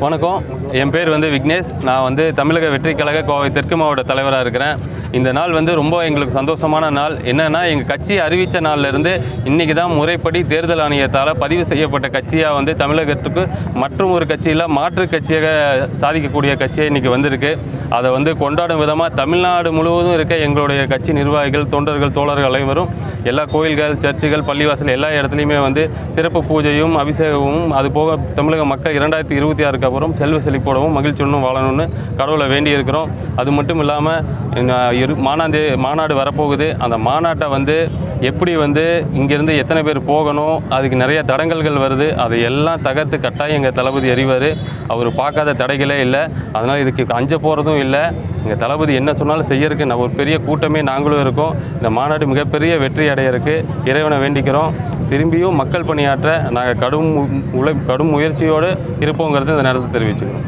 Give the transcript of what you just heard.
வணக்கம். என் பேர் விக்னேஷ். நான் தமிழக வெற்றி கழக கோவை தெற்கு மாவட்ட தலைவராக இருக்கிறேன். இந்த நாள் ரொம்ப எங்களுக்கு சந்தோஷமான நாள். என்னென்னா, எங்கள் கட்சி அறிவித்த நாள்லேருந்து இன்றைக்கி தான் முறைப்படி தேர்தல் ஆணையத்தால் பதிவு செய்யப்பட்ட கட்சியாக தமிழகத்துக்கு மற்றும் ஒரு கட்சியில் மாற்று கட்சியாக சாதிக்கக்கூடிய கட்சியாக இன்றைக்கி வந்திருக்கு. அதை கொண்டாடும் விதமாக தமிழ்நாடு முழுவதும் இருக்க எங்களுடைய கட்சி நிர்வாகிகள், தொண்டர்கள், தோழர்கள் அனைவரும் எல்லா கோயில்கள், சர்ச்சுகள், பள்ளிவாசல் எல்லா இடத்துலையுமே சிறப்பு பூஜையும் அபிஷேகமும், அதுபோக தமிழக மக்கள் 2026க்கு அப்புறம் செல்வ செழிப்போடவும் மகிழ்ச்சியுடனும் வாழணும்னு கடவுளை வேண்டி இருக்கிறோம். அது மட்டும் இல்லாமல் மாநாடு வரப்போகுது. அந்த மாநாட்டை எப்படி இங்கேருந்து எத்தனை பேர் போகணும், அதுக்கு நிறைய தடங்கல்கள் வருது. அதை எல்லாம் தகர்த்து கட்டாயம் எங்கள் தளபதி அறிவார். அவர் பார்க்காத தடைகளே இல்லை. அதனால் இதுக்கு அஞ்ச போகிறதும் இல்லை. எங்கள் தளபதி என்ன சொன்னாலும் செய்யறதுக்கு ஒரு பெரிய கூட்டமே நாங்களும் இருக்கோம். இந்த மாநாடு மிகப்பெரிய வெற்றி அடையிறதுக்கு இறைவனை வேண்டிக்கிறோம். திரும்பியும் மக்கள் பணியாற்ற நாங்கள் கடும் முயற்சியோடு இருப்போங்கிறத இந்த நேரத்தில் தெரிவிச்சுக்கிறோம்.